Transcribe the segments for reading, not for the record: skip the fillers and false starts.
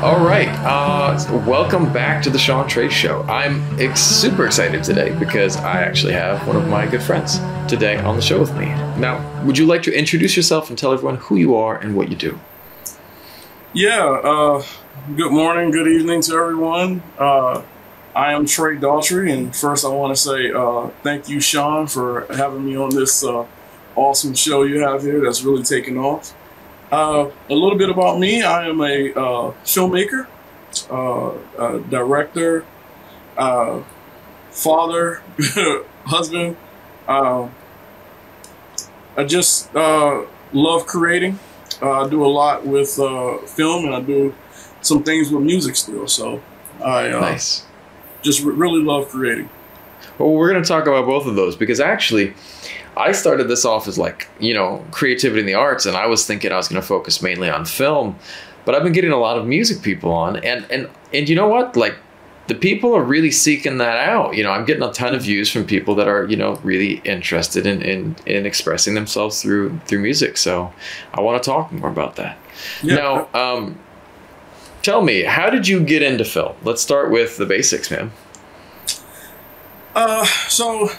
All right, welcome back to the Sean Trey Show. I'm super excited today because I actually have one of my good friends today on the show with me. Now, would you like to introduce yourself and tell everyone who you are and what you do? Yeah, good morning, good evening to everyone. I am Trey Daughtrey, and first I want to say thank you, Sean, for having me on this awesome show you have here that's really taking off. A little bit about me. I am a filmmaker, a director, father, husband. I just love creating. I do a lot with film, and I do some things with music still. So I Nice. just really love creating. Well, we're going to talk about both of those because actually I started this off as creativity in the arts, and I was thinking I was going to focus mainly on film, but I've been getting a lot of music people on, and you know what? Like, the people are really seeking that out. I'm getting a ton of views from people that are, really interested in expressing themselves through music. So I want to talk more about that. Yeah. Now, tell me, how did you get into film? Let's start with the basics, man. So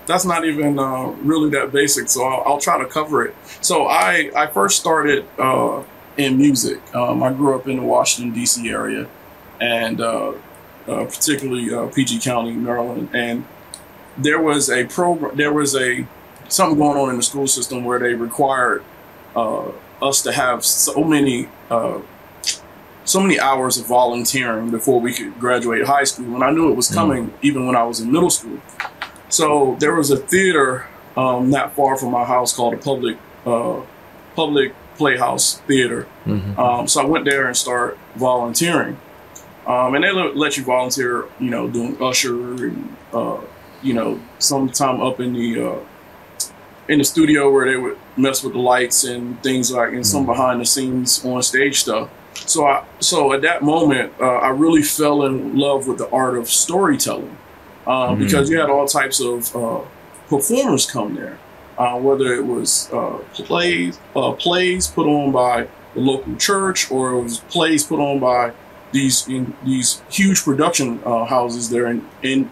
that's not even really that basic, so I'll try to cover it. So I first started in music. I grew up in the Washington, D.C. area, and particularly PG County, Maryland. And there was a program, something going on in the school system where they required us to have so many hours of volunteering before we could graduate high school. And I knew it was coming even when I was in middle school. So there was a theater not far from my house called a public playhouse theater. Mm-hmm. So I went there and started volunteering. And they let you volunteer, doing usher and, sometime up in the studio where they would mess with the lights and things like, and some behind the scenes on stage stuff. So at that moment, I really fell in love with the art of storytelling. Because you had all types of performers come there, whether it was plays put on by the local church, or it was plays put on by these huge production houses there in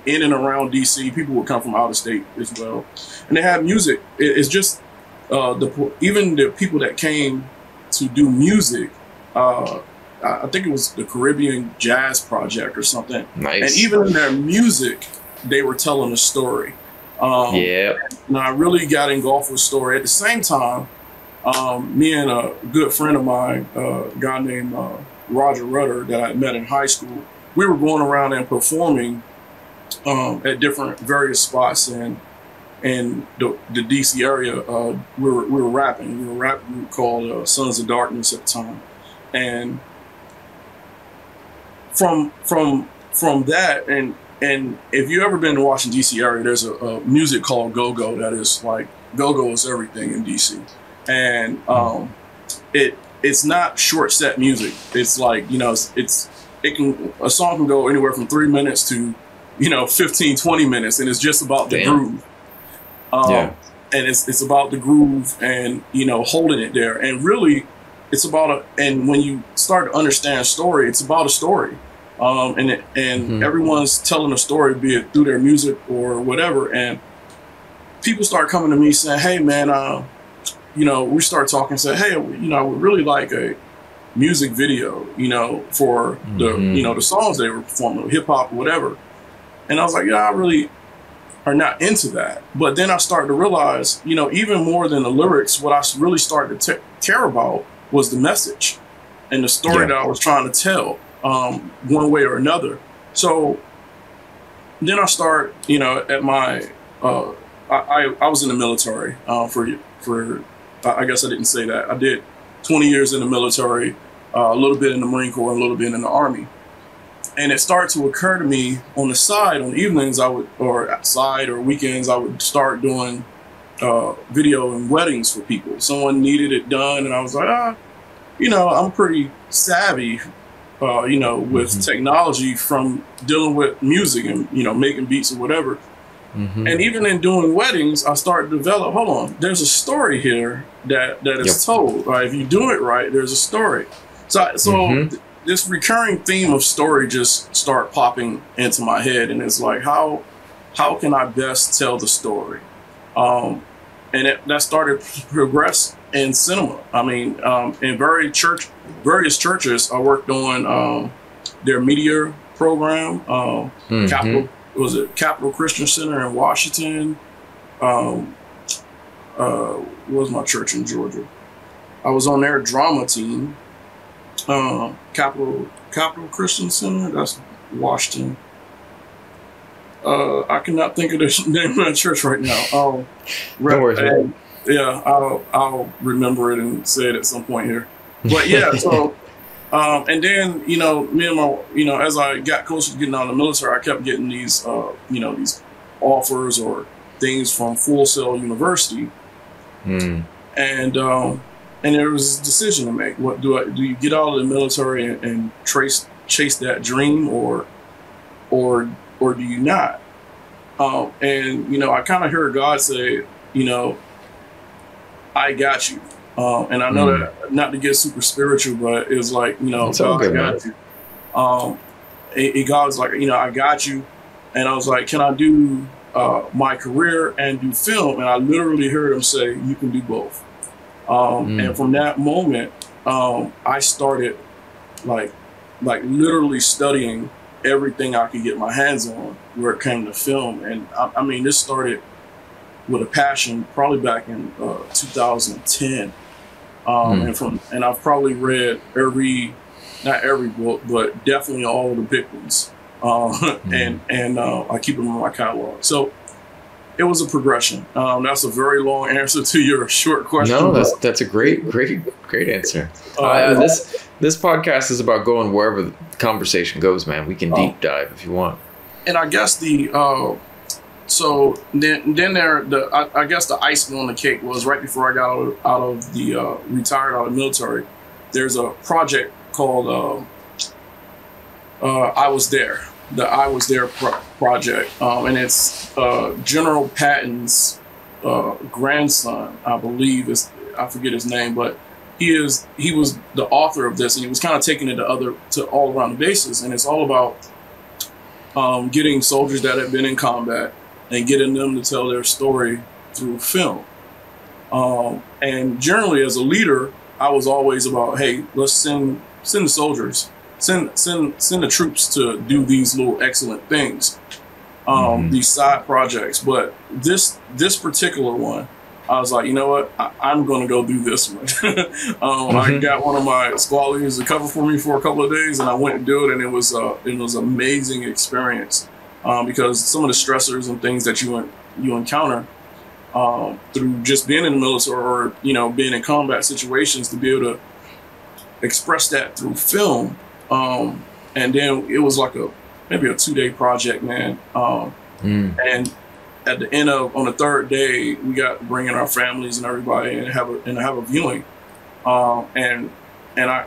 and around DC. People would come from out of state as well, and they had music. It's just even the people that came to do music. I think it was the Caribbean Jazz Project or something. Nice. And even in their music, they were telling a story. And I really got engulfed with story. At the same time, me and a good friend of mine, a guy named Roger Rudder that I met in high school, we were going around and performing at different various spots in the DC area. We were rapping. We were a rap group called Sons of Darkness at the time. And from that, and if you've ever been to Washington, D.C. area, there's a music called go-go that is like, go-go is everything in D.C. And it's not short set music. It's like, a song can go anywhere from 3 minutes to, 15, 20 minutes, and it's just about the groove. And it's about the groove and, holding it there. And really, it's about and when you start to understand story, it's about a story. And everyone's telling a story, be it through their music or whatever. And people start coming to me saying, hey, man, we start talking and say, hey, I would really like a music video, for the songs they were performing, hip hop, whatever. And I was like, yeah, I really are not into that. But then I started to realize, even more than the lyrics, what I really started to care about was the message and the story that I was trying to tell. One way or another. So then I start, at my, I was in the military for I guess I didn't say that. I did 20 years in the military, a little bit in the Marine Corps, a little bit in the Army. And it started to occur to me on the side, on evenings or outside or weekends, I would start doing video and weddings for people. Someone needed it done, and I was like, I'm pretty savvy with technology from dealing with music and, making beats or whatever. And even in doing weddings, I started to develop, hold on, there's a story here that is told. Right? If you do it right, there's a story. So this recurring theme of story just start popping into my head, and it's like, how can I best tell the story? And that started to progress in cinema. I mean, in various churches, I worked on their media program. Capital Christian Center in Washington. Was my church in Georgia. I was on their drama team. Capital Christian Center, that's Washington. I cannot think of the name of that church right now. I'll remember it and say it at some point here. But yeah, so and then me and my as I got closer to getting out of the military, I kept getting these these offers or things from Full Sail University, and there was a decision to make. What do you get out of the military and chase that dream, or do you not? And I kind of heard God say, I got you. And I know that not to get super spiritual, but it was like, God, I got you. God was like, I got you. And I was like, can I do my career and do film? And I literally heard him say, you can do both. And from that moment, I started like literally studying everything I could get my hands on where it came to film. And I mean, this started with a passion probably back in 2010. And I've probably read not every book, but definitely all of the big ones. And I keep them in my catalog. So it was a progression. That's a very long answer to your short question. No, that's a great answer. This podcast is about going wherever the conversation goes, man. We can deep dive if you want. And I guess so then I guess the icing on the cake was right before I got out of the retired out of the military. There's a project called I Was There. The I Was There project, and it's General Patton's grandson, I believe I forget his name, but he was the author of this, and he was kind of taking it to all around the bases, and it's all about getting soldiers that have been in combat and getting them to tell their story through film. And generally, as a leader, I was always about, hey, let's send the soldiers. Send the troops to do these little excellent things, these side projects. But this particular one, I was like, you know what? I'm going to go do this one. I got one of my squad leaders to cover for me for a couple of days, and I went and do it, and it was an amazing experience because some of the stressors and things that you encounter through just being in the military or being in combat situations, to be able to express that through film. And then it was like maybe a 2-day project, man. And at the end on the third day, we got to bring in our families and everybody and have a viewing. And I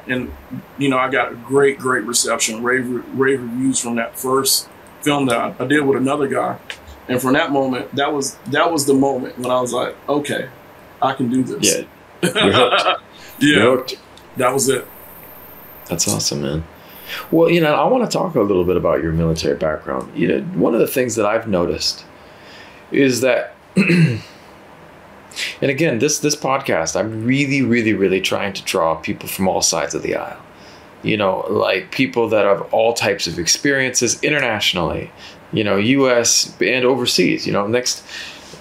got a great reception, rave reviews from that first film that I did with another guy. And from that moment, that was the moment when I was like, okay, I can do this. Yeah, you're hooked. You're hooked. That was it. That's awesome, man. Well, I want to talk a little bit about your military background. One of the things that I've noticed is that, and again, this podcast, I'm really, really, really trying to draw people from all sides of the aisle. Like people that have all types of experiences internationally, U.S. and overseas. Next,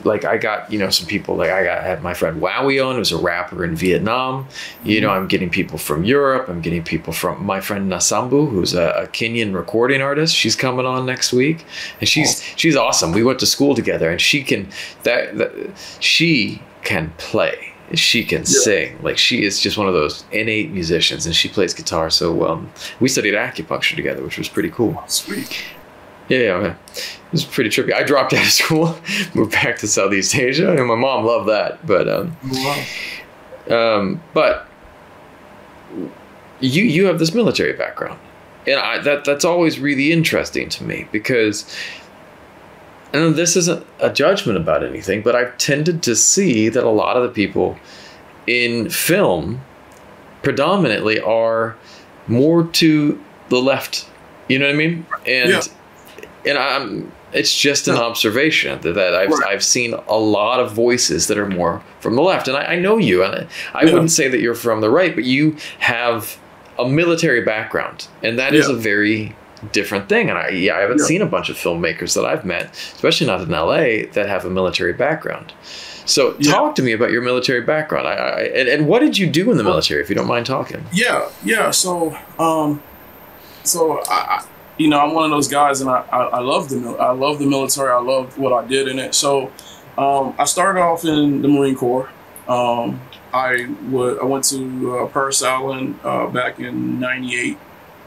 like I got, some people, like I had my friend Wowie on, who's a rapper in Vietnam. I'm getting people from Europe. I'm getting people from my friend Nasambu, who's a Kenyan recording artist. She's coming on next week, and she's awesome. We went to school together, and she can she can play. She can sing. Like she is just one of those innate musicians, and she plays guitar so well. We studied acupuncture together, which was pretty cool. Sweet. Yeah. It was pretty trippy. I dropped out of school, moved back to Southeast Asia, and my mom loved that. But but you have this military background, and that's always really interesting to me because, and this isn't a judgment about anything, but I've tended to see that a lot of the people in film predominantly are more to the left. You know what I mean? And it's just an observation that I've seen a lot of voices that are more from the left. And I know you, and I wouldn't say that you're from the right, but you have a military background, and that is a very different thing. And I haven't seen a bunch of filmmakers that I've met, especially not in LA, that have a military background. So talk to me about your military background. And what did you do in the military, if you don't mind talking? So, I'm one of those guys, and I love the military. I loved what I did in it. So, I started off in the Marine Corps. I went to Parris Island back in '98.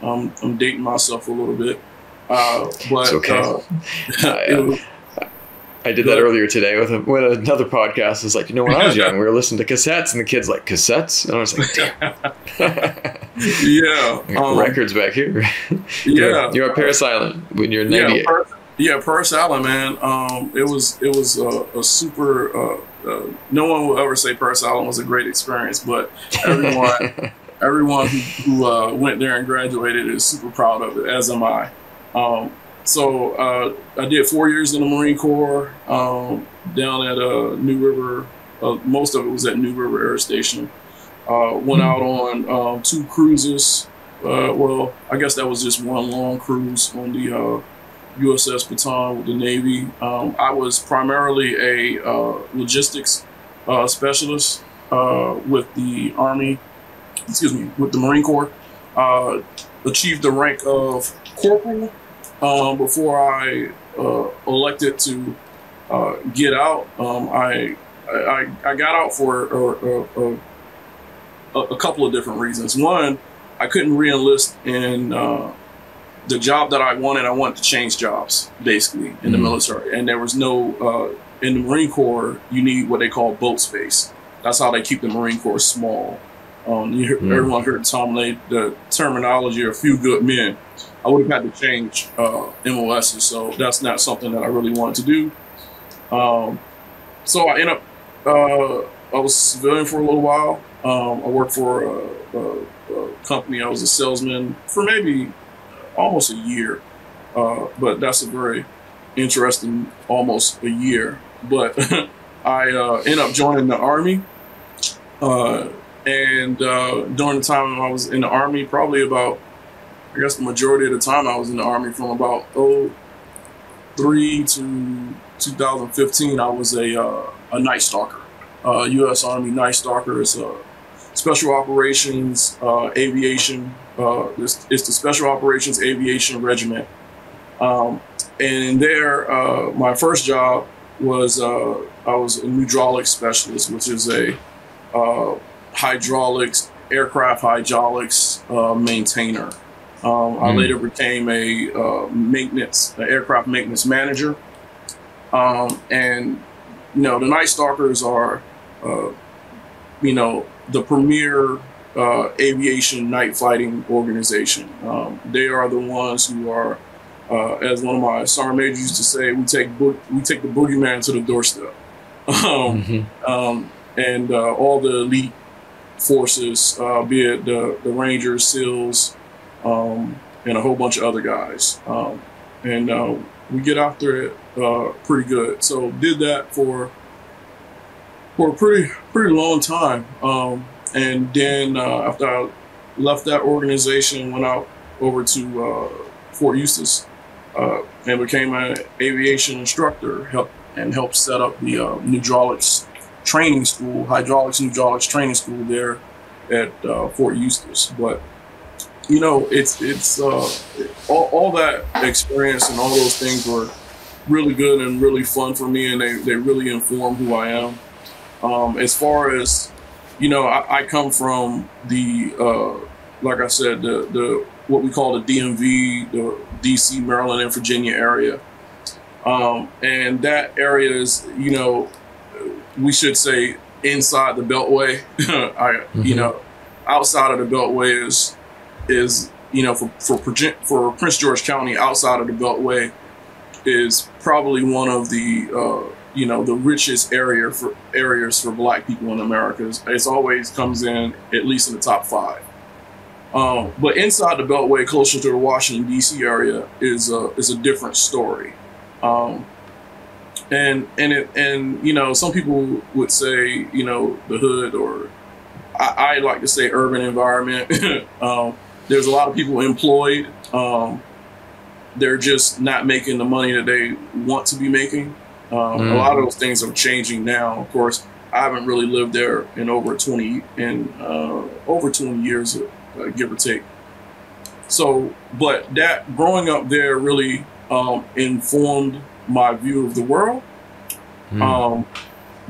I'm dating myself a little bit, but it's okay. I did that earlier today with another podcast. It's like, when I was young, we were listening to cassettes, and the kids like, cassettes? And I was like, damn. Records back here. You're at Parris Island when you're 98. Parris Island, man. It was a super. No one will ever say Parris Island was a great experience, but everyone who went there and graduated is super proud of it, as am I. So I did 4 years in the Marine Corps down at New River. Most of it was at New River Air Station. Went out on 2 cruises. Well, I guess that was just one long cruise on the USS Baton with the Navy. I was primarily a logistics specialist with the Army, with the Marine Corps. Achieved the rank of corporal before I elected to get out. I got out for a couple of different reasons. One, I couldn't re-enlist in the job that I wanted. I wanted to change jobs, basically, in the military. And there was no, in the Marine Corps, you need what they call boat space. That's how they keep the Marine Corps small. Everyone heard the terminology, a few good men. I would have had to change MOSs, so that's not something that I really wanted to do. So I ended up, I was civilian for a little while. I worked for a company. I was a salesman for maybe almost a year, but that's a very interesting almost a year. But I ended up joining the Army. And during the time I was in the Army, probably about, I guess the majority of the time I was in the Army from about 2003 to 2015, I was a Night Stalker. U.S. Army Night Stalker is a special operations aviation. It's the Special Operations Aviation Regiment. And there, my first job was I was a hydraulics specialist, which is a aircraft hydraulics maintainer. I later became an aircraft maintenance manager. And the Night Stalkers are, the premier aviation night fighting organization. They are the ones who are, as one of my sergeant majors used to say, we take the boogeyman to the doorstep. And all the elite forces, be it the Rangers, SEALs, and a whole bunch of other guys. And we get after it pretty good. So did that for a pretty long time. And then after I left that organization, went out over to Fort Eustis and became an aviation instructor, helped set up the hydraulics training school training school there at Fort Eustis. But it's all that experience and all those things were really good and really fun for me, and they really inform who I am. As far as I come from the like I said, the what we call the DMV, the DC, Maryland, and Virginia area, and that area is we should say inside the Beltway. Outside of the Beltway is for Prince George County, outside of the Beltway is probably one of the the richest areas for Black people in America. It's always comes in at least in the top 5. But inside the Beltway, closer to the Washington D.C. area, is a different story. And you know, some people would say, you know, the hood, or I like to say urban environment. There's a lot of people employed. They're just not making the money that they want to be making. A lot of those things are changing now. Of course, I haven't really lived there in over 20 years, give or take. So, but that growing up there really informed my view of the world.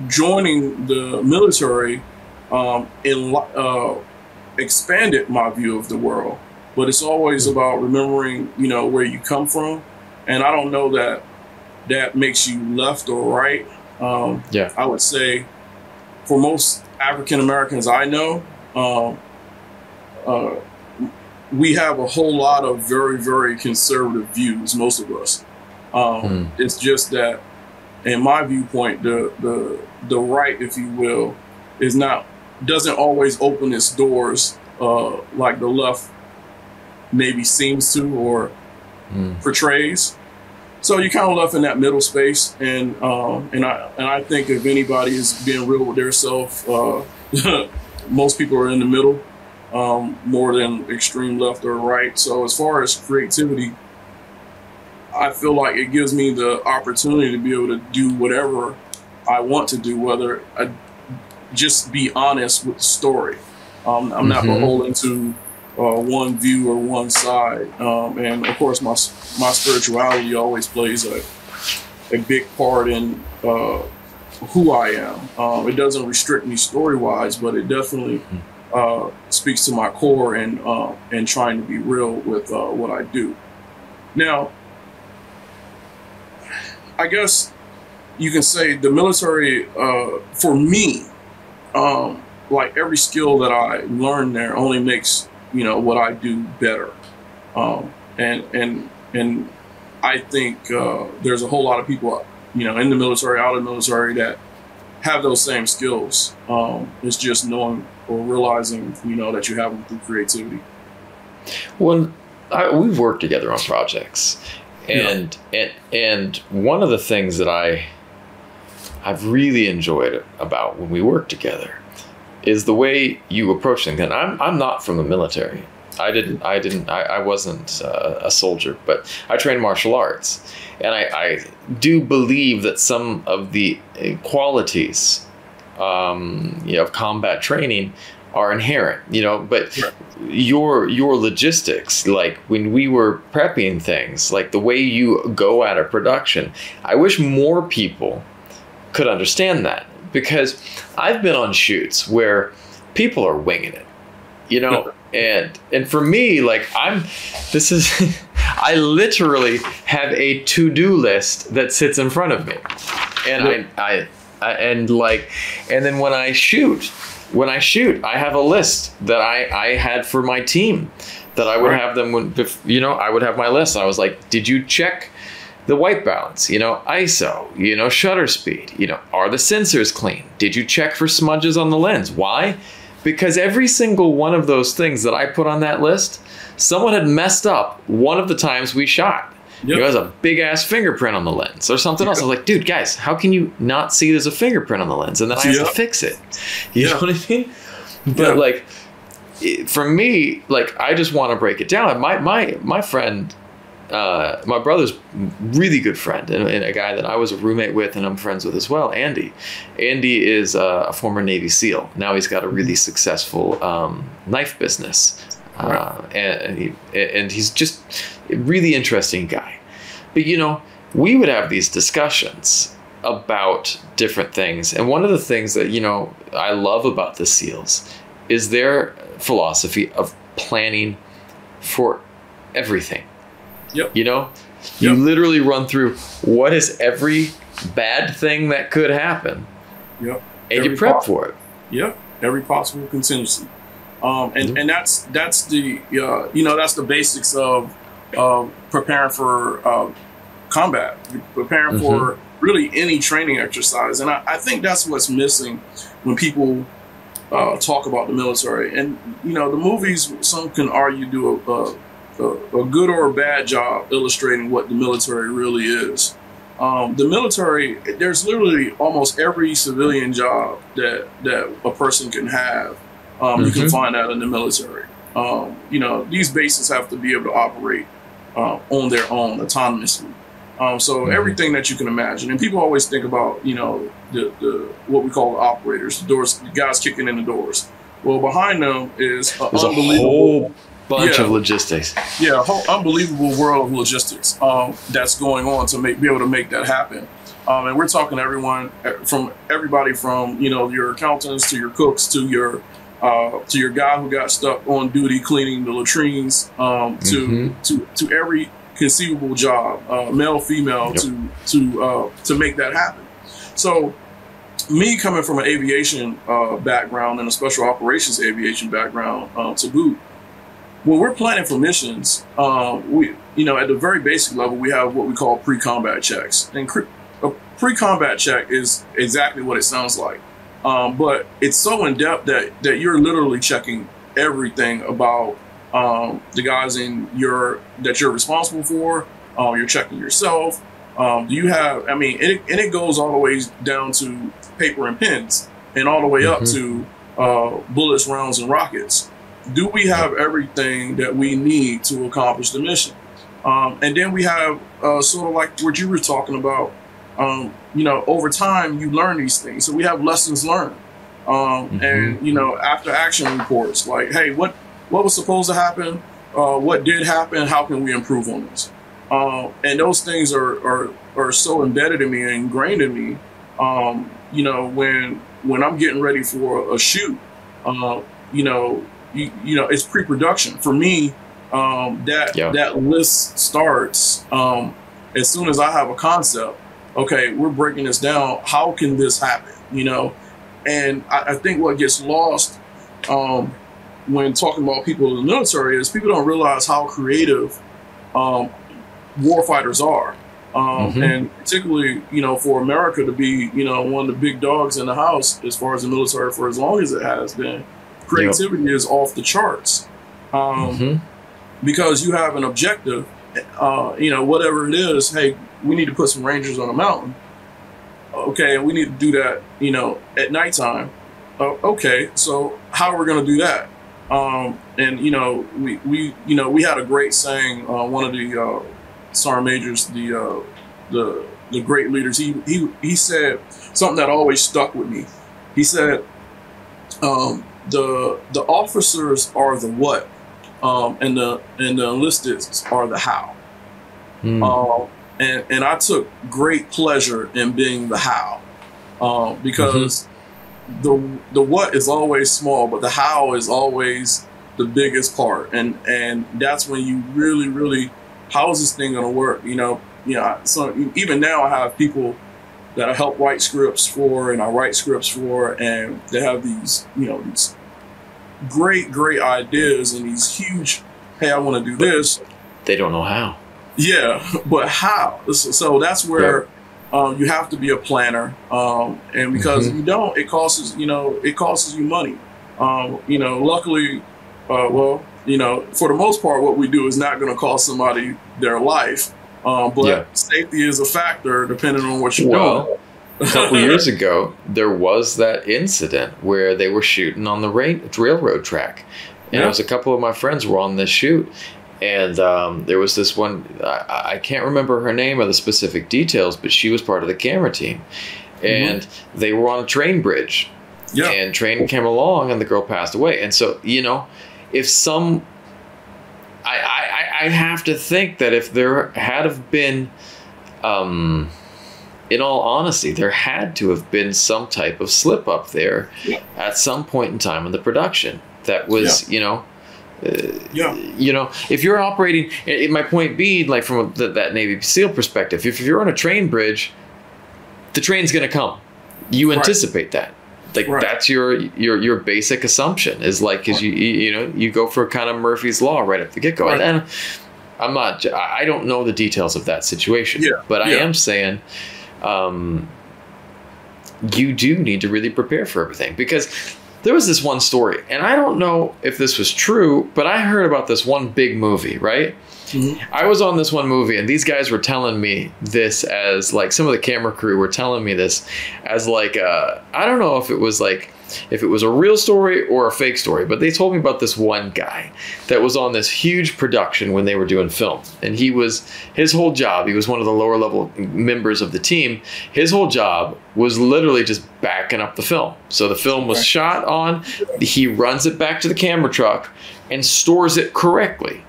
Joining the military expanded my view of the world. But it's always about remembering, you know, where you come from. And I don't know that that makes you left or right. I would say for most African Americans I know, we have a whole lot of very, very conservative views, most of us. It's just that, in my viewpoint, the right, if you will, doesn't always open its doors like the left maybe seems to or portrays. So you're kind of left in that middle space, and I think if anybody is being real with themselves, most people are in the middle, more than extreme left or right. So as far as creativity, I feel like it gives me the opportunity to be able to do whatever I want to do, whether I just be honest with the story. I'm not beholden to one view or one side. And of course, my spirituality always plays a big part in who I am. It doesn't restrict me story-wise, but it definitely speaks to my core and trying to be real with what I do. Now, I guess you can say the military, for me, like every skill that I learned there only makes, you know, what I do better. And I think there's a whole lot of people, you know, in the military, out of the military, that have those same skills. It's just knowing or realizing, you know, that you have them through creativity. Well, we've worked together on projects. And one of the things that I've really enjoyed about when we work together is the way you approach things. And I'm not from the military. I wasn't a soldier, but I trained martial arts, and I do believe that some of the qualities, you know, of combat training are inherent, you know, but your logistics, like when we were prepping things, like the way you go at a production, I wish more people could understand that, because I've been on shoots where people are winging it, you know, and for me, like I literally have a to-do list that sits in front of me, and and then when I shoot, I have a list that I had for my team that I would have them when, you know, I would have my list. I was like, did you check the white balance, you know, ISO, you know, shutter speed, you know, are the sensors clean? Did you check for smudges on the lens? Why? Because every single one of those things that I put on that list, someone had messed up one of the times we shot. Yep. It was a big ass fingerprint on the lens or something else. I was like, dude, guys, how can you not see there's a fingerprint on the lens? And then I have to fix it. You know what I mean? But like, for me, like, I just want to break it down. My friend, my brother's really good friend, and a guy that I was a roommate with and I'm friends with as well, Andy. Andy is a former Navy SEAL. Now he's got a really successful knife business. And he's just a really interesting guy. But, you know, we would have these discussions about different things. And one of the things that, you know, I love about the SEALs is their philosophy of planning for everything. Yep. You know, you literally run through what is every bad thing that could happen. Yep. And you prep for it. Yep. Every possible contingency. And that's the you know, that's the basics of preparing for combat, preparing for really any training exercise. And I think that's what's missing when people talk about the military. And you know, the movies, some can argue, do a good or a bad job illustrating what the military really is. The military, there's literally almost every civilian job that a person can have. You can find that in the military. You know, these bases have to be able to operate on their own autonomously. So everything that you can imagine, and people always think about, you know, the what we call the operators, the doors, the guys kicking in the doors. Well, behind them is there's a whole bunch of logistics. Yeah, a whole unbelievable world of logistics that's going on to be able to make that happen. And we're talking to everybody from, you know, your accountants to your cooks to your guy who got stuck on duty cleaning the latrines, to every conceivable job, male, female, to make that happen. So, me coming from an aviation background and a special operations aviation background to boot, when we're planning for missions, we, you know, at the very basic level, we have what we call pre-combat checks, and a pre-combat check is exactly what it sounds like. But it's so in depth that you're literally checking everything about the guys that you're responsible for. You're checking yourself. Do you have? I mean, it goes all the way down to paper and pens, and all the way up to bullets, rounds, and rockets. Do we have everything that we need to accomplish the mission? And then we have sort of like what you were talking about. You know, over time you learn these things. So we have lessons learned, and you know, after action reports, like, hey, what was supposed to happen? What did happen? How can we improve on this? And those things are so embedded in me and ingrained in me. You know, when I'm getting ready for a shoot, you know, it's pre-production for me. That list starts as soon as I have a concept. Okay, we're breaking this down. How can this happen? You know, and I think what gets lost when talking about people in the military is people don't realize how creative warfighters are. And particularly, you know, for America to be, you know, one of the big dogs in the house as far as the military for as long as it has been, creativity is off the charts. Because you have an objective, you know, whatever it is, hey, we need to put some Rangers on a mountain. Okay, and we need to do that, you know, at nighttime. Okay, so how are we going to do that? And you know, we had a great saying. One of the sergeant majors, the great leaders, he said something that always stuck with me. He said, the officers are the what, and the enlisted are the how. And I took great pleasure in being the how, because the what is always small, but the how is always the biggest part, and that's when you really, how is this thing going to work? You know, so even now I have people that I help write scripts for, and I write scripts for, and they have these, you know, these great ideas and these huge, hey, I want to do this. They don't know how. Yeah, but how? So that's where you have to be a planner, and because if you don't, it costs you money. You know, luckily, well, you know, for the most part, what we do is not going to cost somebody their life, but safety is a factor depending on what you're doing. A couple years ago, there was that incident where they were shooting on the railroad track, and it was a couple of my friends were on this shoot. And there was this one, I can't remember her name or the specific details, but she was part of the camera team. And they were on a train bridge. And train came along and the girl passed away. And so, you know, if I have to think that if there had have been, in all honesty, there had to have been some type of slip up there at some point in time in the production that was, you know, you know, if you're operating, my point being, like from that Navy SEAL perspective, if you're on a train bridge, the train's going to come. You anticipate that. Like that's your basic assumption is like, because you know, you go for kind of Murphy's Law right at the get go. And I don't know the details of that situation, but I am saying you do need to really prepare for everything, because there was this one story, and I don't know if this was true, but I heard about this one big movie, right? I was on this one movie, and these guys were telling me this as like, some of the camera crew were telling me this as like, I don't know if it was a real story or a fake story, but they told me about this one guy that was on this huge production when they were doing film. And his whole job, he was one of the lower level members of the team. His whole job was literally just backing up the film. So the film was shot on, he runs it back to the camera truck and stores it correctly.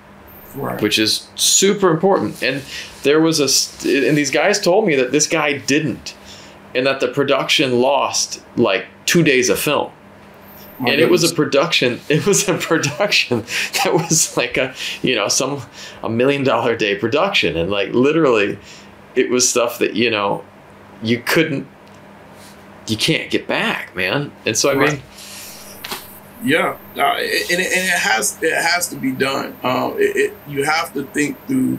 Right. Which is super important. And and these guys told me that this guy didn't, and that the production lost like 2 days of film. And it was a production that was like a $1 million a day production. And like, literally it was stuff that, you can't get back, man. And so, I mean, yeah, and it has to be done. You have to think through.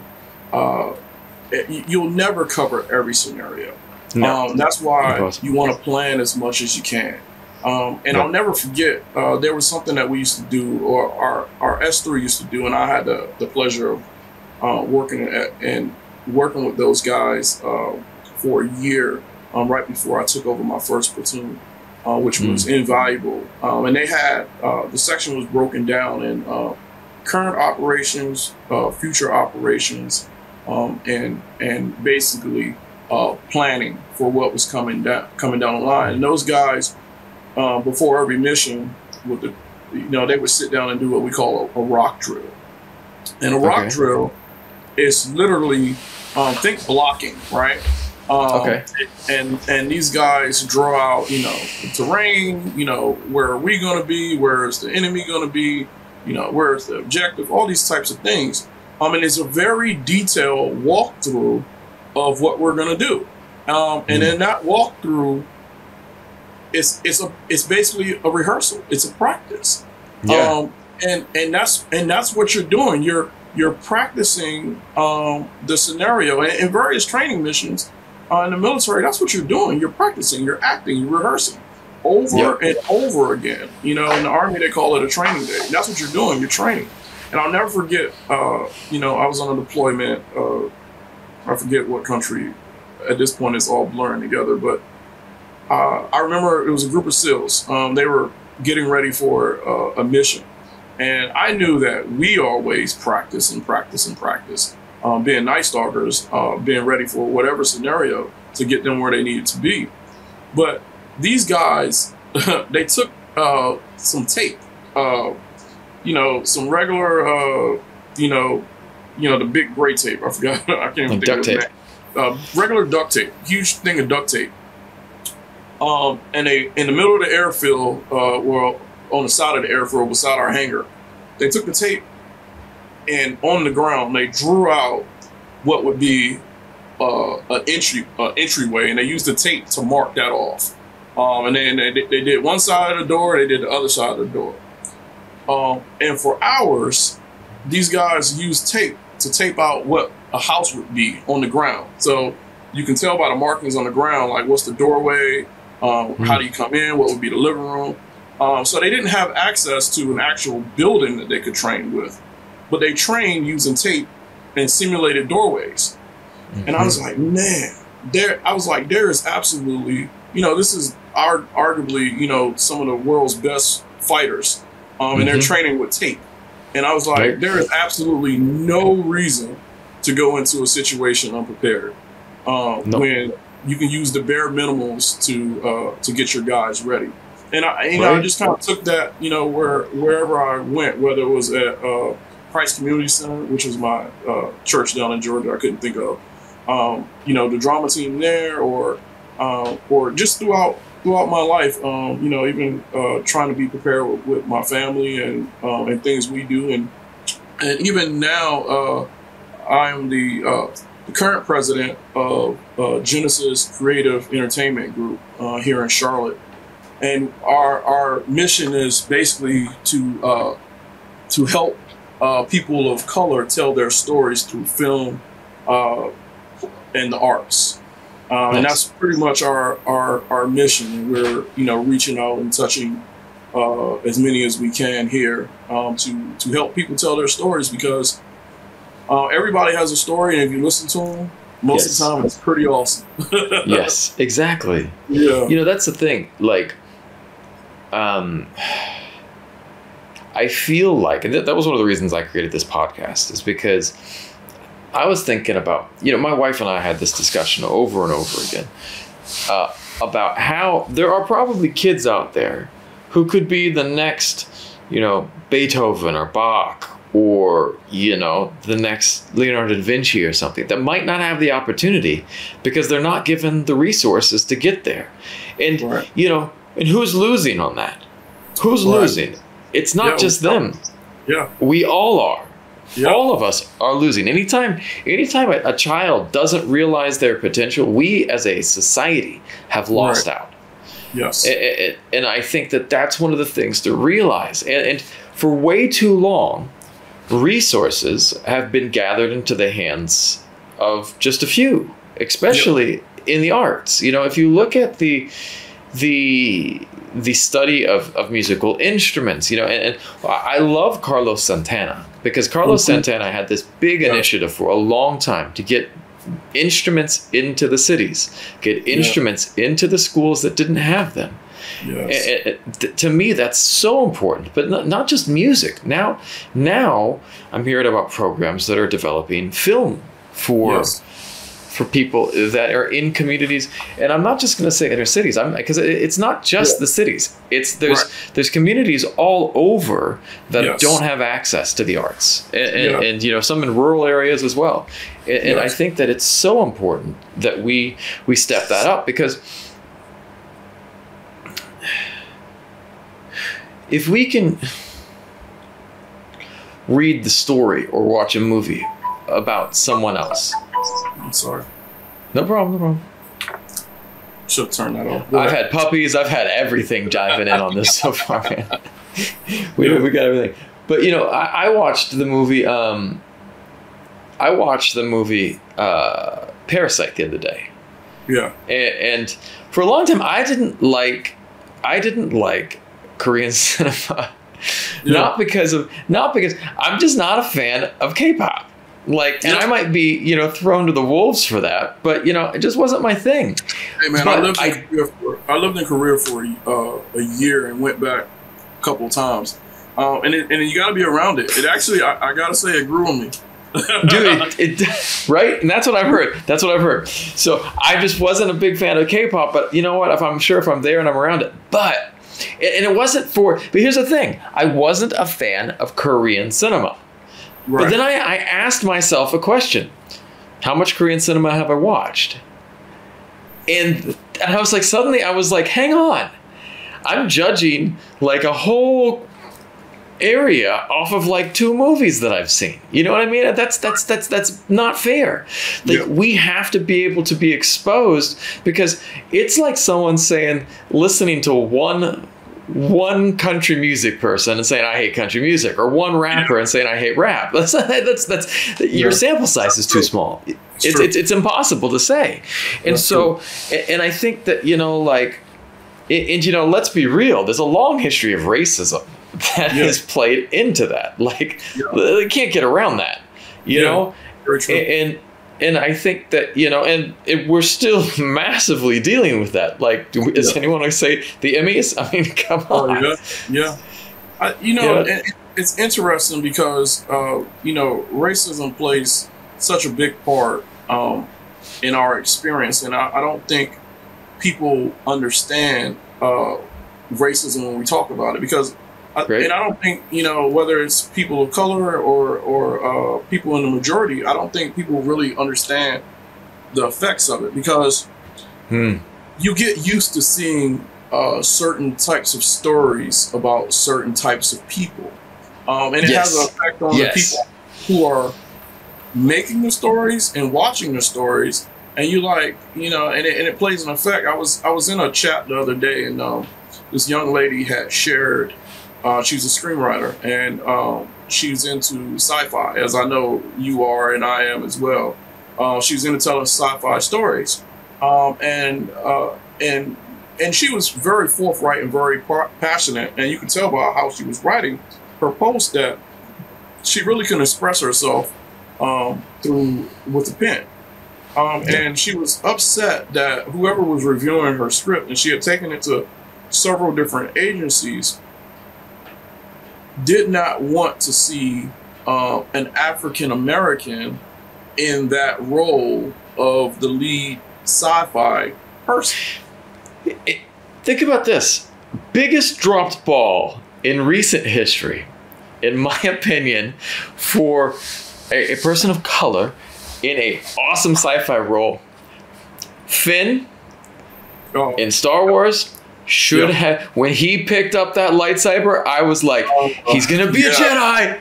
You'll never cover every scenario. No. That's why you want to plan as much as you can. And I'll never forget. There was something that we used to do, or our S3 used to do, and I had the pleasure of working with those guys for a year right before I took over my first platoon. Which was invaluable. And they had, the section was broken down in current operations, future operations, and basically planning for what was coming down the line. And those guys, before every mission, they would sit down and do what we call a rock drill. And a rock drill is literally, think blocking, right? And these guys draw out, the terrain, where are we going to be? Where is the enemy going to be? Where is the objective? All these types of things. And it's a very detailed walkthrough of what we're going to do. And in that walkthrough, it's basically a rehearsal. It's a practice. Yeah. And that's what you're doing. You're practicing the scenario. And in various training missions, in the military, that's what you're doing. You're practicing, you're acting, you're rehearsing over and over again. In the Army, they call it a training day. That's what you're doing. You're training. And I'll never forget, I was on a deployment. I forget what country. At this point, it's all blurring together. But I remember it was a group of SEALs. They were getting ready for a mission. And I knew that we always practice and practice and practice. Being night stalkers, being ready for whatever scenario to get them where they needed to be. But these guys, they took some tape, some regular, the big gray tape. I forgot. I can't even think of it. Duct tape. Regular duct tape, huge thing of duct tape. And they, in the middle of the airfield, well, on the side of the airfield beside our hangar, they took the tape. And on the ground, they drew out what would be an entryway, and they used the tape to mark that off. And then they did one side of the door, they did the other side of the door. And for hours, these guys used tape to tape out what a house would be on the ground. So you can tell by the markings on the ground, like what's the doorway, how do you come in, what would be the living room. So they didn't have access to an actual building that they could train with. But they trained using tape and simulated doorways. And I was like, man, there is absolutely, this is arguably, some of the world's best fighters. And they're training with tape. And I was like, there is absolutely no reason to go into a situation unprepared when you can use the bare minimums to get your guys ready. And I just kind of took that, wherever I went, whether it was at Christ Community Center, which was my church down in Georgia, I couldn't think of, the drama team there, or just throughout my life, even trying to be prepared with my family and things we do, and even now, I am the current president of Genesis Creative Entertainment Group here in Charlotte, and our mission is basically to help people of color tell their stories through film and the arts. And that's pretty much our mission. We're, reaching out and touching as many as we can here to help people tell their stories, because everybody has a story, and if you listen to them, most of the time it's pretty awesome. Yes, exactly. Yeah. You know, that's the thing. Like, I feel like, and that was one of the reasons I created this podcast, is because I was thinking about, you know, my wife and I had this discussion over and over again about how there are probably kids out there who could be the next, you know, Beethoven or Bach, or, you know, the next Leonardo da Vinci or something, that might not have the opportunity because they're not given the resources to get there. And, you know, and who's losing on that? Who's losing? It's not just them. Yeah. We all are. Yeah. All of us are losing. Anytime a child doesn't realize their potential, we as a society have lost out. Yes. And I think that that's one of the things to realize. And for way too long, resources have been gathered into the hands of just a few, especially in the arts. You know, if you look at the study of musical instruments, you know, and I love Carlos Santana, because Carlos Santana had this big initiative for a long time to get instruments into the cities, get instruments into the schools that didn't have them. Yes. To me, that's so important, but not just music. Now I'm hearing about programs that are developing film for people that are in communities, and I'm not just going to say inner cities, because it's not just the cities. It's there's communities all over that don't have access to the arts, and you know, some in rural areas as well. And I think that it's so important that we step that up, because if we can read the story or watch a movie about someone else. I'm sorry. No problem, no problem. Should turn that off. I've had puppies, I've had everything diving in on this so far, man. We got everything. But you know, I watched the movie Parasite the other day. Yeah. And for a long time I didn't like Korean cinema. Not because I'm just not a fan of K-pop. Like, and I might be, you know, thrown to the wolves for that, but you know, it just wasn't my thing. Hey man, I lived in Korea for a year and went back a couple of times, and you got to be around it. It actually, I gotta say, it grew on me. Dude, it right, and that's what I've heard. So I just wasn't a big fan of K-pop, but you know what? If I'm there and I'm around it, but it wasn't for. But here's the thing: I wasn't a fan of Korean cinema. Right. But then I asked myself a question: how much Korean cinema have I watched? And I was like, suddenly I was like, hang on, I'm judging like a whole area off of like 2 movies that I've seen. You know what I mean? That's not fair. Like, we have to be able to be exposed, because it's like someone saying, listening to one country music person and saying I hate country music, or one rapper and saying I hate rap. That's your sample size is too small. It's impossible to say. And so I think that, you know, like, and you know, let's be real, there's a long history of racism that has played into that. Like, they can't get around that, you know. Very true. And I think that, you know, and we're still massively dealing with that. Like, does anyone want to say the Emmys? I mean, come on. You know, it's interesting because, you know, racism plays such a big part in our experience. And I don't think people understand racism when we talk about it, because and I don't think, you know, whether it's people of color or people in the majority, I don't think people really understand the effects of it, because you get used to seeing certain types of stories about certain types of people. And it has an effect on the people who are making the stories and watching the stories. And you like, you know, and it plays an effect. I was in a chat the other day, and this young lady had shared, she's a screenwriter, and she's into sci-fi, as I know you are and I am as well. She's into telling sci-fi stories, and and she was very forthright and very passionate, and you could tell by how she was writing her post that she really couldn't express herself through with the pen. And she was upset that whoever was reviewing her script, and she had taken it to several different agencies, did not want to see an African American in that role of the lead sci-fi person. Think about this. Biggest dropped ball in recent history, in my opinion, for a person of color in a awesome sci-fi role. Finn in Star Wars should have, when he picked up that lightsaber, I was like, he's gonna be a Jedi.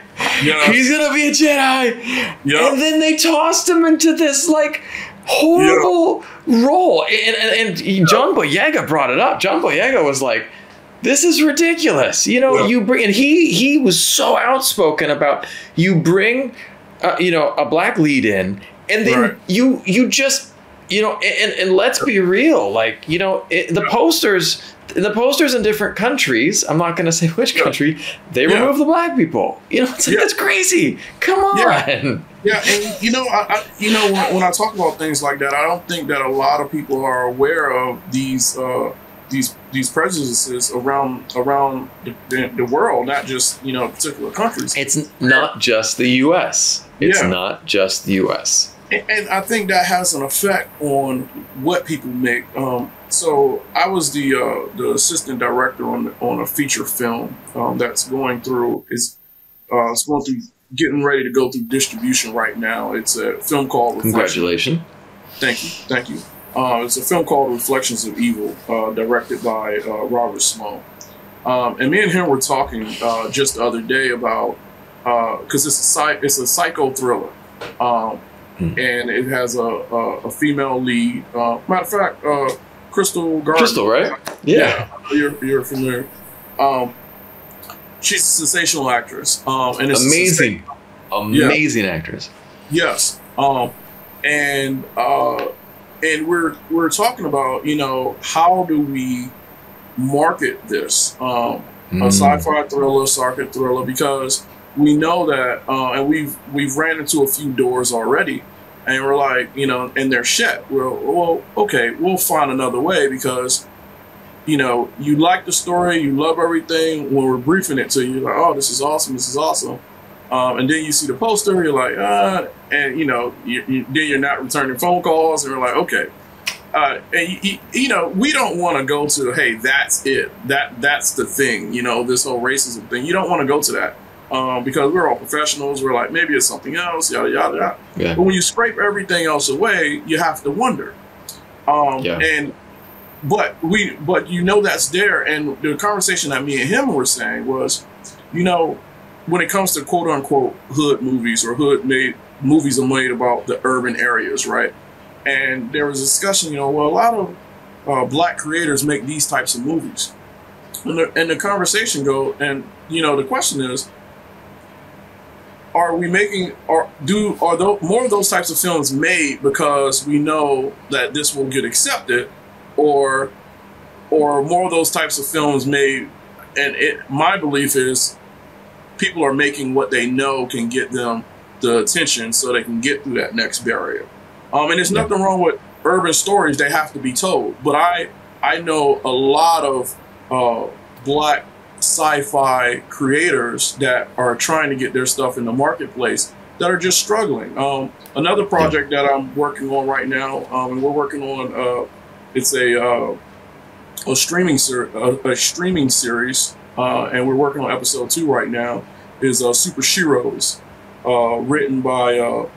He's gonna be a Jedi. And then they tossed him into this like horrible role. And John Boyega brought it up. John Boyega was like, this is ridiculous. You know, you bring, and he was so outspoken about, you bring a black lead in, and then you just, and let's be real, like, the posters in different countries, I'm not going to say which country, they remove the black people. It's like, that's crazy. Come on. Yeah, and when I talk about things like that, I don't think that a lot of people are aware of these prejudices around the world, not just particular countries. It's not just the U.S. It's not just the U.S. And I think that has an effect on what people make. So I was the assistant director on a feature film that's going through getting ready to go through distribution right now. It's a film called Congratulations. Thank you. It's a film called Reflections of Evil, directed by Robert Sloan. And me and him were talking just the other day about, because it's a psycho thriller. And it has a female lead. Matter of fact, Crystal Gardner. Crystal, right? Yeah. You're familiar. She's a sensational actress. And it's amazing actress. Yes. And we're talking about, how do we market this a sci-fi thriller, sarcastic thriller, because we know that, and we've ran into a few doors already, and we're like, and they're shut. Well, okay, we'll find another way, because, you like the story, you love everything. When we're briefing it to you, you're like, oh, this is awesome. And then you see the poster, you're like, and then you're not returning phone calls, and we're like, okay. And we don't want to go to, hey, that's it, that's the thing, this whole racism thing. You don't want to go to that. Because we're all professionals, we're like, maybe it's something else, yada yada yada. Yeah. But when you scrape everything else away, you have to wonder. But that's there. And the conversation that me and him were saying was, when it comes to quote unquote hood movies, or movies are made about the urban areas, right? And there was a discussion, a lot of black creators make these types of movies, and the conversation and the question is, are we making, more of those types of films made because we know that this will get accepted, or more of those types of films made, and my belief is people are making what they know can get them the attention so they can get through that next barrier. And there's nothing wrong with urban stories, they have to be told. But I know a lot of black sci-fi creators that are trying to get their stuff in the marketplace that are just struggling. Another project that I'm working on right now, and we're working on, it's a streaming series, and we're working on episode 2 right now, is Super Sheroes, written by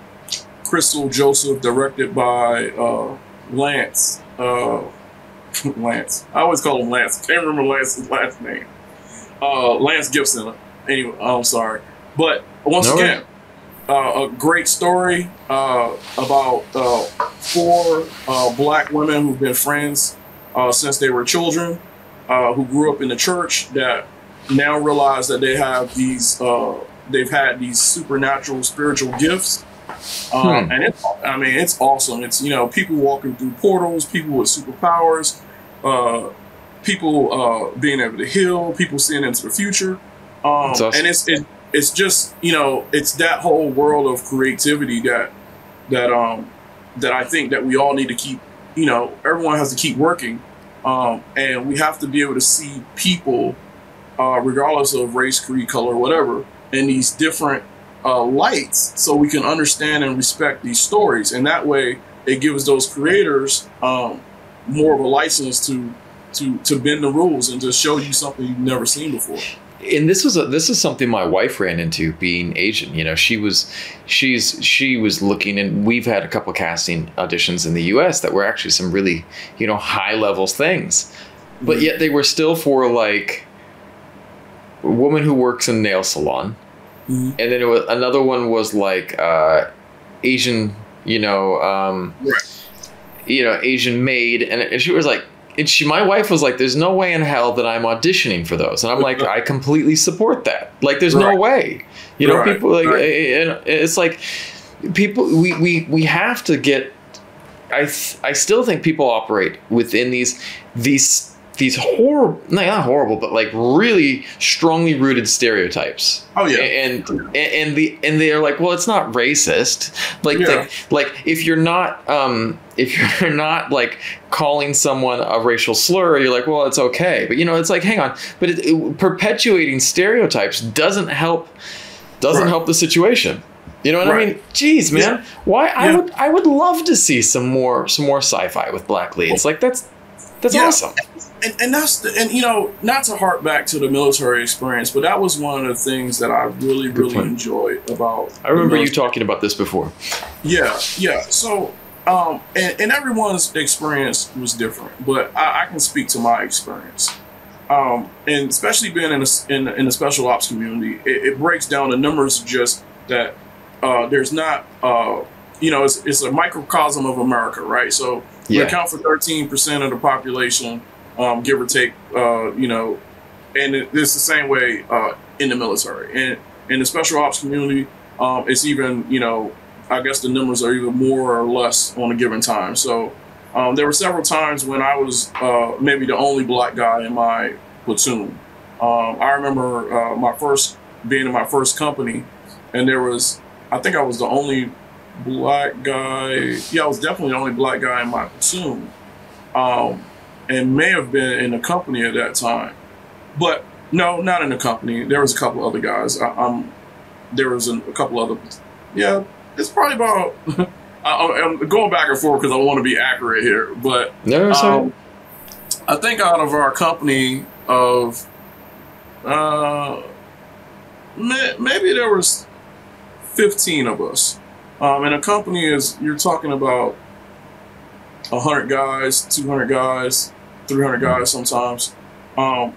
Crystal Joseph, directed by Lance. Lance. I always call him Lance. Can't remember Lance's last name. Lance Gibson. Anyway, I'm sorry. But once again, a great story about 4 black women who've been friends since they were children, who grew up in the church, that now realize that they have they've had these supernatural spiritual gifts. And it's awesome. It's, people walking through portals, people with superpowers, people being able to heal, people seeing into the future. Awesome. And it's just, you know, it's that whole world of creativity that I think that we all need to keep, you know, everyone has to keep working. And we have to be able to see people, regardless of race, creed, color, whatever, in these different lights, so we can understand and respect these stories. And that way it gives those creators more of a license to bend the rules and to show you something you've never seen before. And this is something my wife ran into, being Asian. You know, she was looking, and we've had a couple casting auditions in the U.S. that were actually some really, you know, high levels things, but yet they were still for like a woman who works in a nail salon, and then another one was like Asian, you know, Asian maid, and she was like. And my wife was like, there's no way in hell that I'm auditioning for those. And I'm like, I completely support that. Like, there's no way. You know, people like, and it's like, people, we have to get, I still think people operate within these horrible, not horrible, but like really strongly rooted stereotypes. Oh yeah. And they're like, well, it's not racist. Like if you're not like calling someone a racial slur, you're like, well, it's okay. But you know, it's like, hang on, but perpetuating stereotypes doesn't help the situation. You know what I mean? Jeez, man. Yeah. Why I would love to see some more sci-fi with black leads. Like that's awesome. And that's and you know, not to hark back to the military experience, but that was one of the things that I really enjoyed about. I remember you talking about this before. Yeah. So and everyone's experience was different, but I can speak to my experience. And especially being in the special ops community, it breaks down the numbers just that there's not you know, it's a microcosm of America, right? So we account for 13% of the population, give or take, you know, and it's the same way in the military. And in the special ops community, it's even, you know, I guess the numbers are even more or less on a given time. So there were several times when I was maybe the only black guy in my platoon. I remember being in my first company, and I think I was the only black guy. Yeah, I was definitely the only black guy in my platoon, and may have been in the company at that time. But no, not in the company. There was a couple other guys. There was a couple other. Yeah, it's probably about. I'm going back and forth because I want to be accurate here, but I think out of our company of maybe there was 15 of us. And a company you're talking about 100 guys, 200 guys, 300 guys sometimes. But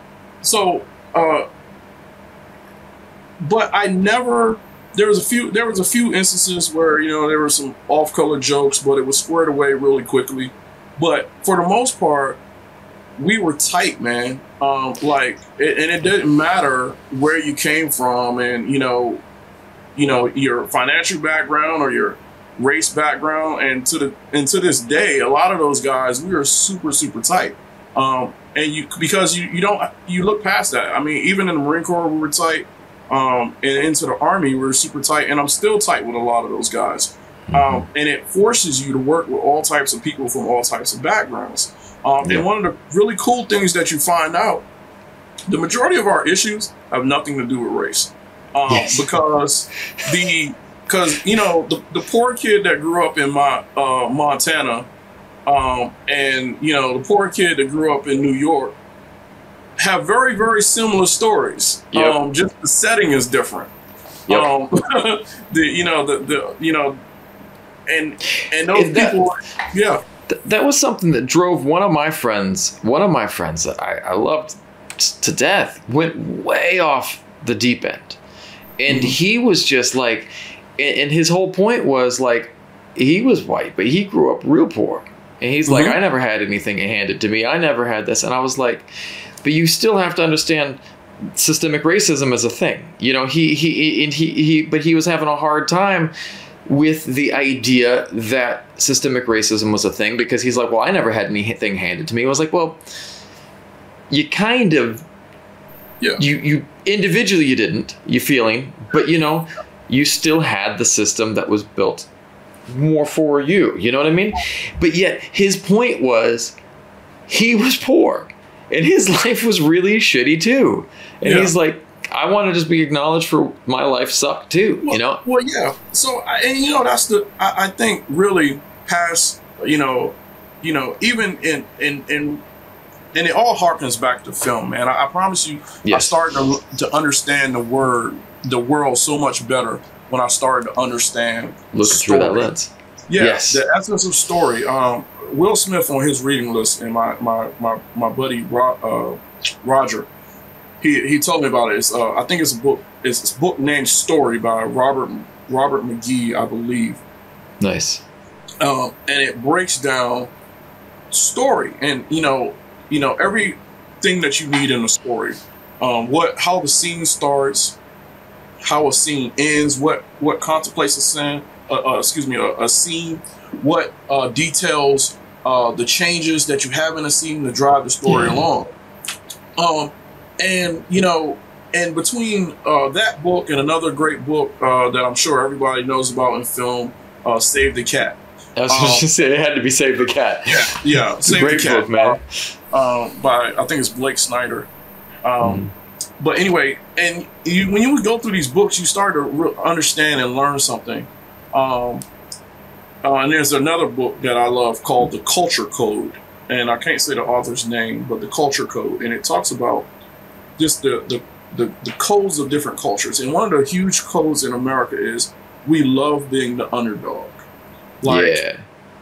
there was a few instances where, you know, there were some off-color jokes, but it was squared away really quickly. But for the most part, we were tight, man. And it didn't matter where you came from, and you know, your financial background or your race background, and to this day, a lot of those guys, we are super, super tight. And because you look past that. I mean, even in the Marine Corps, we were tight. And into the Army, we were super tight, and I'm still tight with a lot of those guys. And it forces you to work with all types of people from all types of backgrounds. And one of the really cool things that you find out, the majority of our issues have nothing to do with race. Because you know, the poor kid that grew up in Montana, and you know, the poor kid that grew up in New York have very, very similar stories. Just the setting is different. And those people, that was something that drove one of my friends that I loved to death, went way off the deep end. And he was just like, and his whole point was like, he was white, but he grew up real poor. And he's like, I never had anything handed to me. I never had this. And I was like, but you still have to understand systemic racism as a thing. You know, but he was having a hard time with the idea that systemic racism was a thing, because he's like, well, I never had anything handed to me. I was like, well, you kind of, Yeah. you individually you didn't, you feeling, but you know, you still had the system that was built more for you. You know what I mean? But yet his point was he was poor and his life was really shitty too. And he's like, I want to just be acknowledged for my life sucked too, you know? Well, yeah. So, and you know, that's I think really has, you know, even in and it all harkens back to film, man. I promise you, I started to understand the world so much better when I started to understand looking through that lens. Yeah, the essence of story. Will Smith on his reading list, and my buddy Roger, he told me about it. I think it's a book. It's a book named Story by Robert McGee, I believe. Nice. And it breaks down story, and you know everything that you need in a story. How the scene starts, how a scene ends, what contemplates a scene. A scene. What details the changes that you have in a scene to drive the story along. And you know, and between that book and another great book that I'm sure everybody knows about in film, Save the Cat. I was just gonna say it had to be Save the Cat. Yeah, it's a great book, man. By I think it's Blake Snyder. But anyway, and when you would go through these books, you start to understand and learn something. And there's another book that I love called The Culture Code, and I can't say the author's name, but The Culture Code, and it talks about just the codes of different cultures. And one of the huge codes in America is we love being the underdog. Like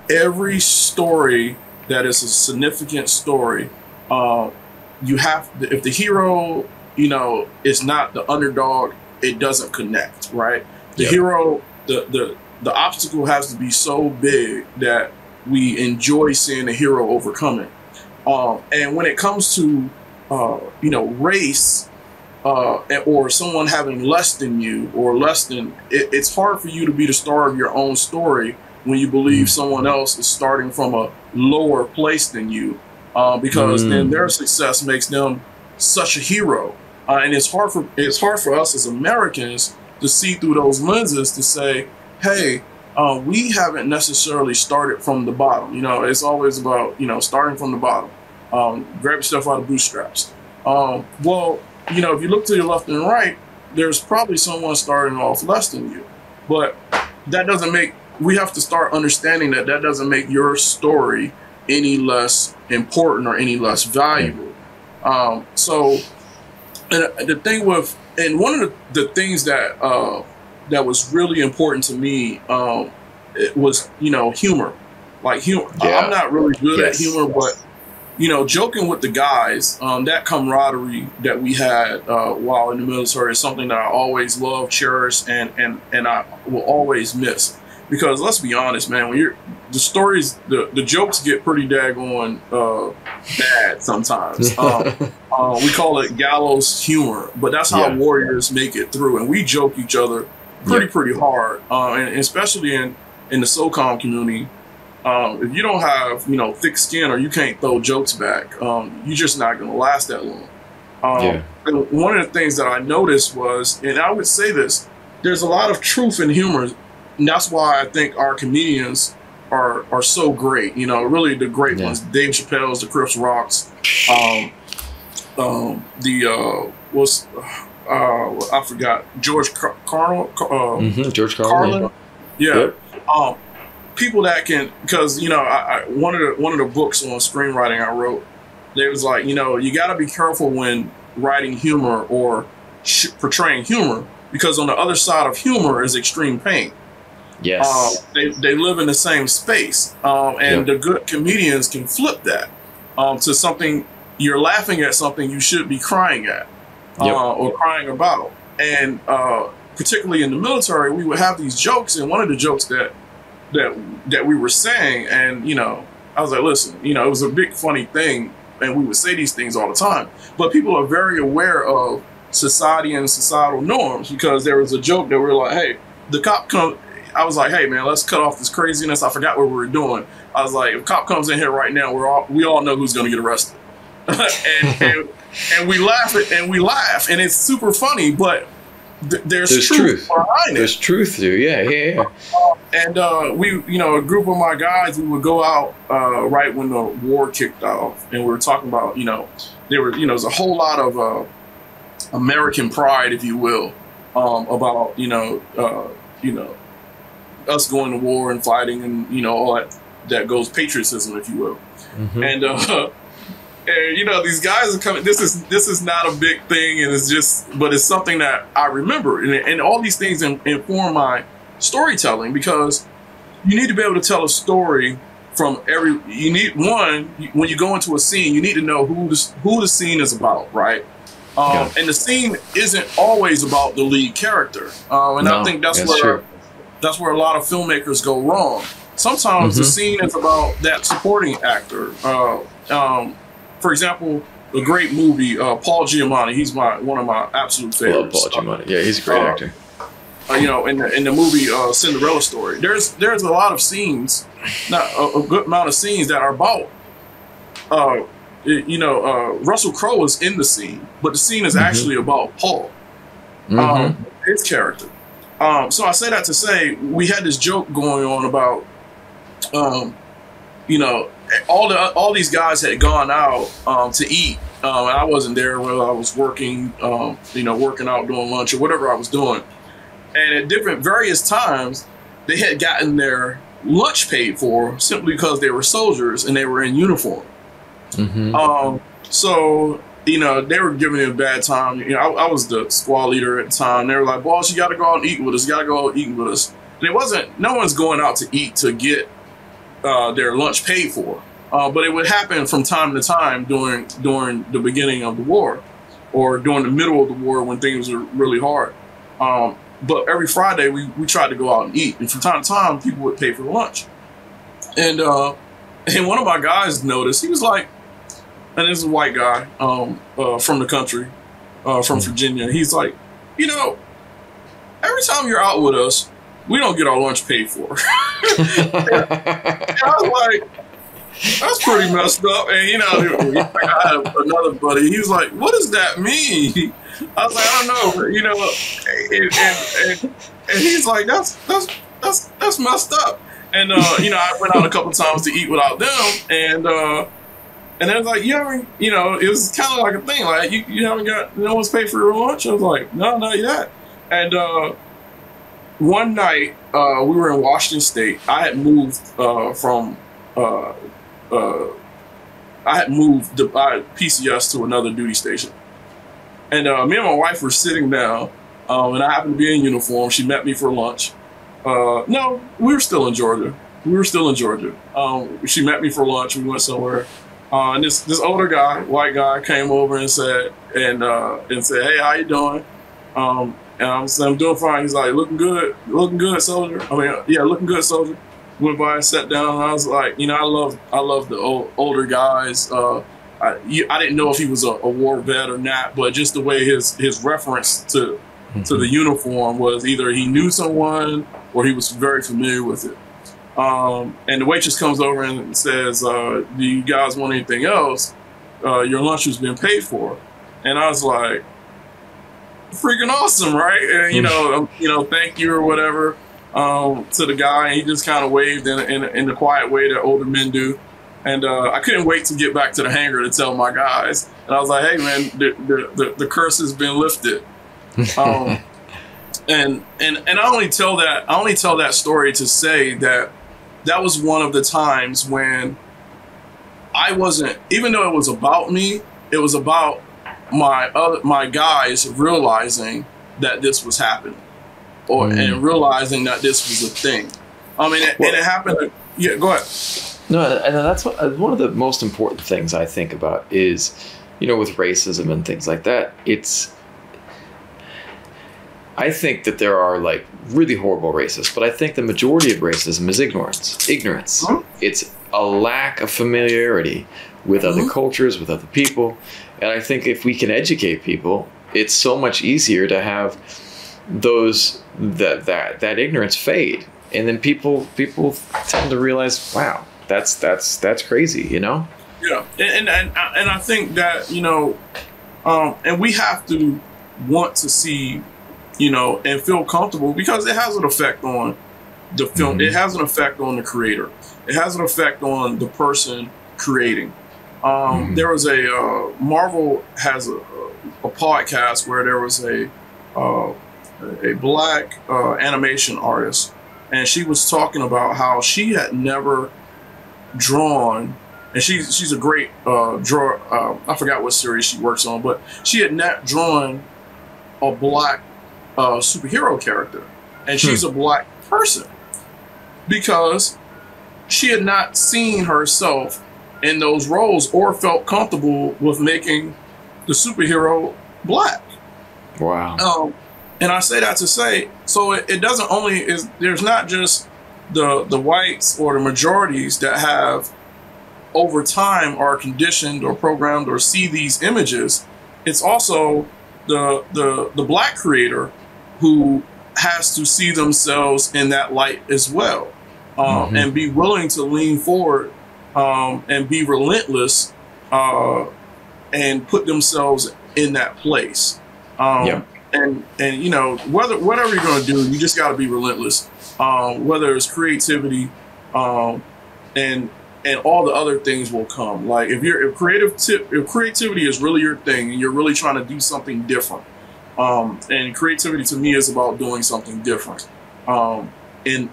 every story that is a significant story, you have if the hero, you know, is not the underdog, it doesn't connect, right? The hero, the obstacle has to be so big that we enjoy seeing the hero overcome it. And when it comes to you know, race or someone having less than you or less than, it's hard for you to be the star of your own story when you believe someone else is starting from a lower place than you, because then their success makes them such a hero. And it's hard for us as Americans to see through those lenses to say, hey, we haven't necessarily started from the bottom. You know, it's always about, you know, starting from the bottom. Grab yourself out of bootstraps. Well, you know, if you look to your left and right, there's probably someone starting off less than you. But that doesn't make, we have to start understanding that that doesn't make your story any less important or any less valuable. So, and the thing with, and one of the things that that was really important to me, it was, you know, humor. Like humor. I'm not really good at humor, but you know, joking with the guys, that camaraderie that we had while in the military is something that I always love, cherish, and I will always miss. Because let's be honest, man, when you're the stories, the jokes get pretty daggone bad sometimes. We call it gallows humor, but that's how warriors make it through, and we joke each other pretty hard, and especially in the SOCOM community. If you don't have, you know, thick skin or you can't throw jokes back, you're just not going to last that long. And one of the things that I noticed was, and I would say this, there's a lot of truth in humor. And that's why I think our comedians are so great. You know, really the great ones, Dave Chappelle's, the Chris Rocks, I forgot, George Carlin. George Carlin. People that can, because, you know, one of the books on screenwriting I wrote, there was like, you know, you got to be careful when writing humor or portraying humor, because on the other side of humor is extreme pain. They live in the same space, and the good comedians can flip that to something. You're laughing at something you should be crying at, or crying about. And particularly in the military, we would have these jokes, and one of the jokes that we were saying, and you know, I was like, listen, you know, it was a big funny thing, and we would say these things all the time, but people are very aware of society and societal norms, because there was a joke that we were like, hey, the cop comes. I was like, hey man, let's cut off this craziness. I forgot what we were doing. I was like, if a cop comes in here right now, we all know who's going to get arrested. and we laugh and it's super funny, but there's truth behind it. There's truth to yeah. And we, you know, a group of my guys, we would go out right when the war kicked off, and we were talking about, you know, there's a whole lot of American pride, if you will, about you know, us going to war and fighting, and you know, all that goes patriotism, if you will. Mm-hmm. And you know, these guys are coming. This is not a big thing, and but it's something that I remember, and all these things inform my storytelling, because you need to be able to tell a story from you need when you go into a scene, you need to know who the scene is about, right? And the scene isn't always about the lead character, I think that's where a lot of filmmakers go wrong. Sometimes the scene is about that supporting actor. For example, a great movie, Paul Giamatti. He's one of my absolute favorites. Love Paul Giamatti. Yeah, he's a great actor. You know, in the movie Cinderella Story, there's a lot of scenes, not a good amount of scenes that are about. Russell Crowe is in the scene, but the scene is actually about Paul, his character. So I say that to say we had this joke going on about, you know, all these guys had gone out to eat, and I wasn't there while I was working, you know, working out, doing lunch or whatever I was doing. And at various times, they had gotten their lunch paid for simply because they were soldiers and they were in uniform. So, you know, they were giving me a bad time. You know, I was the squad leader at the time. They were like, boss, you got to go out and eat with us. You got to go out and eat with us. And no one's going out to eat to get their lunch paid for. But it would happen from time to time during the beginning of the war, or during the middle of the war when things were really hard. But every Friday we tried to go out and eat, and from time to time people would pay for lunch. And one of my guys noticed. He was like, and this is a white guy from the country, from Virginia. He's like, you know, every time you're out with us, we don't get our lunch paid for. And I was like, that's pretty messed up. And you know, I had another buddy. He was like, what does that mean? I was like, I don't know. You know, and he's like, that's messed up. And you know, I went out a couple times to eat without them, and they was like, you know, it was kind of like a thing, like you haven't got, no one's paid for your lunch. I was like, no, not yet. And one night we were in Washington State. I had moved from PCS to another duty station. And me and my wife were sitting down, and I happened to be in uniform. She met me for lunch. No, we were still in Georgia. She met me for lunch. We went somewhere. And this older guy, white guy, came over and said, hey, how you doing? And I'm saying, I'm doing fine. He's like, looking good, soldier. I mean, yeah, looking good, soldier. Went by and sat down, and I was like, you know, I love the older guys. I didn't know if he was a war vet or not, but just the way his reference to the uniform was either he knew someone or he was very familiar with it. And the waitress comes over and says, do you guys want anything else? Your lunch has been paid for. And I was like, freaking awesome, right? And, you know, thank you or whatever to the guy. And he just kind of waved in the quiet way that older men do. And I couldn't wait to get back to the hangar to tell my guys. And I was like, hey, man, the curse has been lifted. And I only tell that story to say that was one of the times when I wasn't, even though it was about me, it was about my guys realizing that this was happening, and realizing that this was a thing. I mean, and it happened. Yeah, go ahead. No, and that's one of the most important things I think about is, you know, with racism and things like that. I think that there are like really horrible racists, but I think the majority of racism is ignorance. Mm-hmm. It's a lack of familiarity with other cultures, with other people. And I think if we can educate people, it's so much easier to have that ignorance fade. And then people tend to realize, wow, that's crazy, you know? Yeah, and I think that, you know, and we have to want to see, you know, and feel comfortable, because it has an effect on the film. Mm-hmm. It has an effect on the creator. It has an effect on the person creating. Mm-hmm. There was a Marvel has a podcast where there was a black animation artist, and she was talking about how she had never drawn, and she's a great drawer. I forgot what series she works on, but she had not drawn a black superhero character, and she's a black person, because she had not seen herself in those roles or felt comfortable with making the superhero black. Wow. And I say that to say, so it doesn't only there's not just the whites or the majorities that have over time are conditioned or programmed or see these images. It's also the black creator who has to see themselves in that light as well, and be willing to lean forward and be relentless and put themselves in that place. And you know, whatever you're going to do, you just got to be relentless. Whether it's creativity, and all the other things will come. Like if creativity is really your thing and you're really trying to do something different, and creativity to me is about doing something different in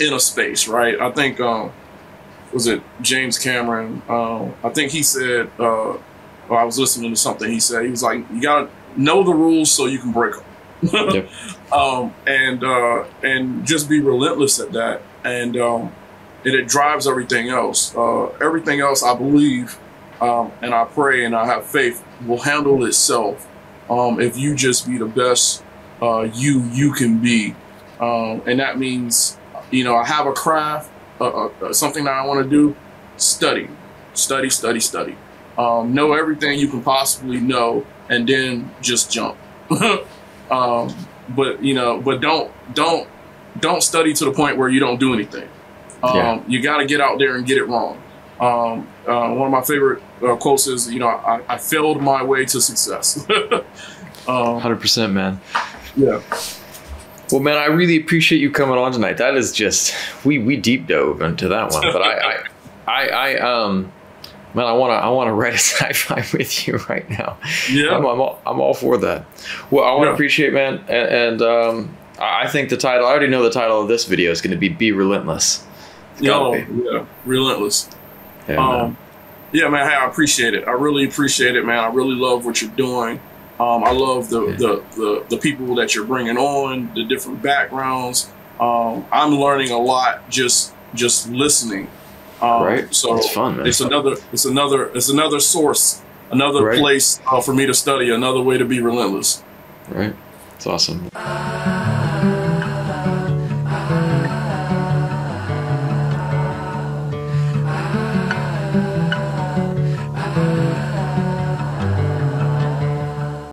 a space, right? I think was it James Cameron? I think he said, I was listening to something he said. He was like, you gotta know the rules so you can break them. And just be relentless at that, and it drives everything else. Everything else, I believe, and I pray and I have faith, will handle itself if you just be the best you can be. And that means, you know, I have a craft, something that I want to do. Study. Know everything you can possibly know, and then just jump. But you know, but don't study to the point where you don't do anything. You got to get out there and get it wrong. One of my favorite quotes is, you know, I failed my way to success. 100%, man. Yeah. Well, man, I really appreciate you coming on tonight. That is just, we deep dove into that one, but man, I want to write a sci-fi with you right now. Yeah, I'm all for that. Well, I want to appreciate, man, and I think the title, I already know the title of this video is going to be Relentless. Yeah, Relentless. Yeah, man. Hey, I appreciate it. I really appreciate it, man. I really love what you're doing. I love the people that you're bringing on, the different backgrounds. I'm learning a lot just listening. Right. So it's fun, man. It's another source, another place for me to study, another way to be relentless. Right. It's awesome.